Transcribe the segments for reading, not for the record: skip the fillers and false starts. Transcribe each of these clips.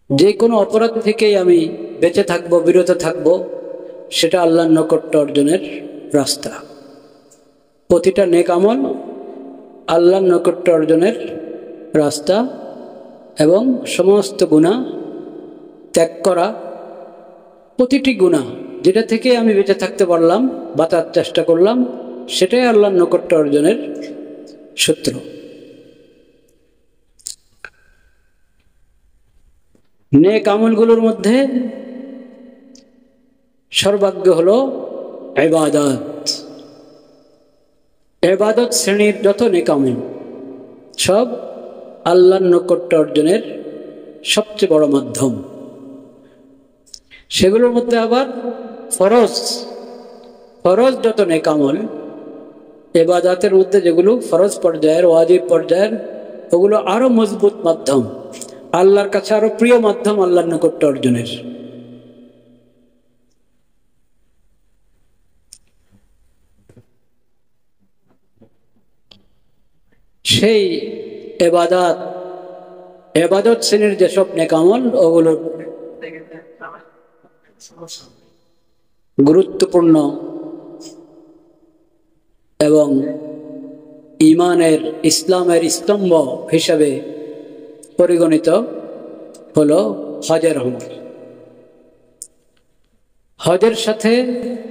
যে কোনো অপরাধ থেকেই আমি বেঁচে থাকবো, বিরত থাকবো, সেটা আল্লাহর নৈকট্য অর্জনের রাস্তা। প্রতিটা নেক আমল আল্লাহর নৈকট্য অর্জনের রাস্তা, এবং সমস্ত গুনাহ ত্যাগ করা, প্রতিটি গুনাহ যেটা থেকে আমি বেঁচে থাকতে পারলাম, বাঁচার চেষ্টা করলাম, সেটাই আল্লাহর নৈকট্য অর্জনের সূত্র। নেক আমলগুলোর মধ্যে সর্বাগ্য হলো ইবাদত। ইবাদত শ্রেণীর যত নেক আমল সব আল্লাহর নৈকট্য অর্জনের সবচেয়ে বড় মাধ্যম। সেগুলোর মধ্যে আবার ফরজ যত নেক আমল, ইবাদতের মধ্যে যেগুলো ফরজ পর্যায়ের, ওয়াজিব পর্যায়ের, ওগুলো আরো মজবুত মাধ্যম, আল্লাহর কাছে আরো প্রিয় মাধ্যম আল্লাহর নৈকট্য অর্জনের। সেই ইবাদত শ্রেণীর যেসব নেক আমল, ওগুলো গুরুত্বপূর্ণ এবং ঈমানের, ইসলামের স্তম্ভ হিসাবে পরিগণিত হলো হজের আমল। হজের সাথে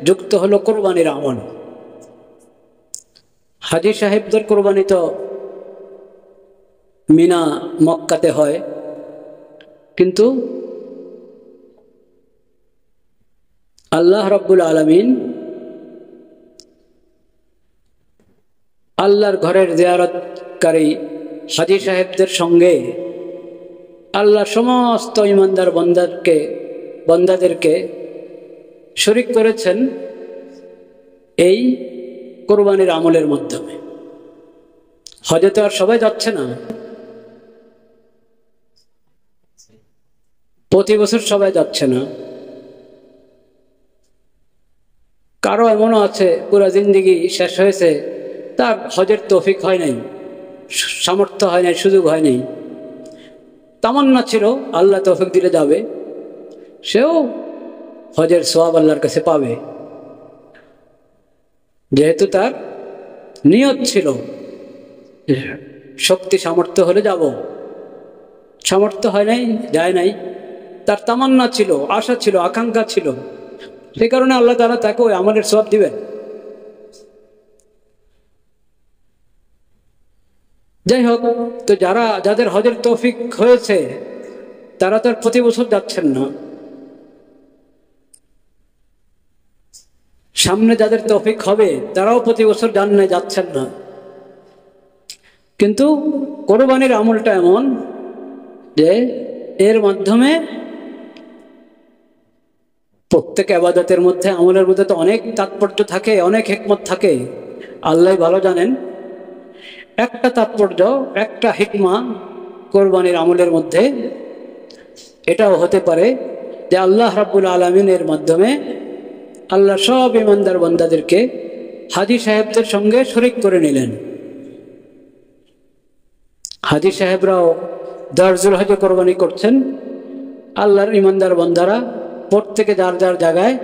যুক্ত হলো কোরবানির আমল। হাজী সাহেবদের কোরবানি তো মিনা, মক্কাতে হয়, কিন্তু আল্লাহ রাব্বুল আলামিন আল্লাহর ঘরের জিয়ারতকারী হাজী সাহেবদের সঙ্গে আল্লাহ সমস্ত ঈমানদার বান্দাদেরকে শরীক করেছেন এই কোরবানির আমলের মাধ্যমে। হজে তো আর সবাই যাচ্ছে না, প্রতি বছর সবাই যাচ্ছে না। কারো এমনও আছে পুরা জিন্দেগি শেষ হয়েছে, তার হজের তৌফিক হয় নাই, সামর্থ্য হয় নাই, সুযোগ হয় নাই। তামান্না ছিল আল্লাহ তৌফিক দিলে যাবে, সেও হজের সওয়াব আল্লাহর কাছে পাবে, যেহেতু তার নিয়ত ছিল শক্তি সামর্থ্য হলে যাব। সামর্থ্য হয় নাই, যায় নাই, তার তামান্না ছিল, আশা ছিল, আকাঙ্ক্ষা ছিল, সেই কারণে আল্লাহ তাআলা তাকে ওই আমলের সওয়াব দিবেন। যাই হোক, তো যাদের হজের তৌফিক হয়েছে তারা তো আর প্রতি বছর যাচ্ছেন না। সামনে যাদের তৌফিক হবে তারাও প্রতি বছর যাচ্ছেন না। কিন্তু কোরবানির আমলটা এমন যে এর মাধ্যমে প্রত্যেক ইবাদতের মধ্যে, আমলের মধ্যে তো অনেক তাৎপর্য থাকে, অনেক হিকমত থাকে, আল্লাহ ভালো জানেন। একটা তাৎপর্য, একটা হিকমা কোরবানির আমলের মধ্যে এটাও হতে পারে যে আল্লাহ রাব্বুল আলামিনের মাধ্যমে আল্লাহ সব ঈমানদার বান্দাদেরকে হাজী সাহেবদের সঙ্গে শরীক করে নিলেন। হাজী সাহেবরাও 10 জিলহজে কোরবানি করছেন, আল্লাহর ঈমানদার বান্দারা প্রত্যেকে যার যার জায়গায়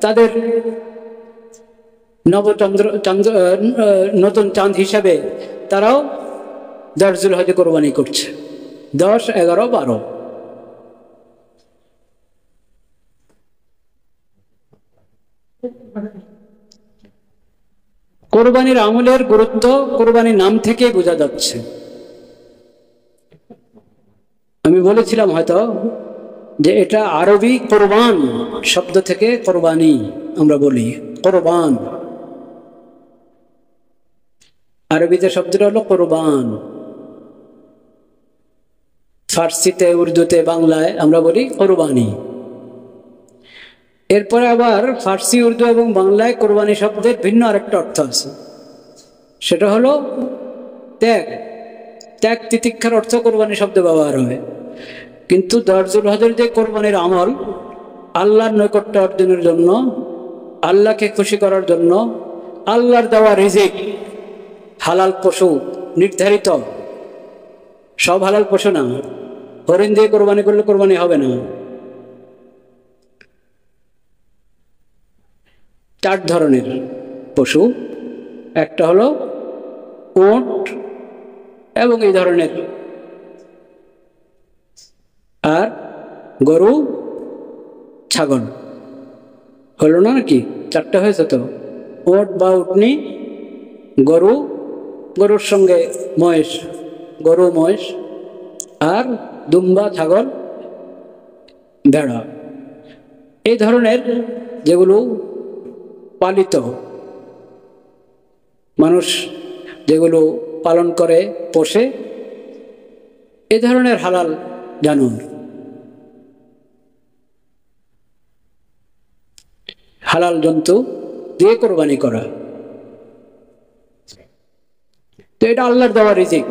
তাদের নতুন চাঁদ হিসাবে তারাও 10 জিলহজে কোরবানি করছে, 10, 11, 12। কোরবানির আমলের গুরুত্ব কোরবানির নাম থেকেই বোঝা যাচ্ছে। আমি বলেছিলাম হয়তো যে এটা আরবি কোরবান শব্দ থেকে কোরবানি আমরা বলি, কোরবান আরবিতে শব্দটা হলো কোরবান, ফার্সিতে, উর্দুতে, বাংলায় আমরা বলি কোরবানি। এরপরে আবার ফার্সি, উর্দু এবং বাংলায় কোরবানি শব্দের ভিন্ন আরেকটা অর্থ আছে, সেটা হলো ত্যাগ। ত্যাগ তিতিক্ষার অর্থ কোরবানি শব্দ ব্যবহার হয়। কিন্তু 10 জিলহজের যে কোরবানির আমল আল্লাহর নৈকট্য অর্জনের জন্য, আল্লাহকে খুশি করার জন্য, আল্লাহর দেওয়া রিজিক, হালাল পশু নির্ধারিত, সব হালাল পশু না, হরিণ দিয়ে কোরবানি করলে কোরবানি হবে না। 4 ধরনের পশু, একটা হলো উট এবং এই ধরনের, আর গরু ছাগল। হলো না নাকি? 4টা হয়েছে তো। উট বা উটনি, গরু, গরুর সঙ্গে মহিষ, গরু মহিষ, আর দুম্বা ছাগল, ভেড়া। এই ধরনের যেগুলো পালিত, মানুষ যেগুলো পালন করে পোষে, এই ধরনের হালাল জানোয়ার, হালাল জন্তু দিয়ে কোরবানি করা। তো এটা আল্লাহর দেওয়া রিজিক।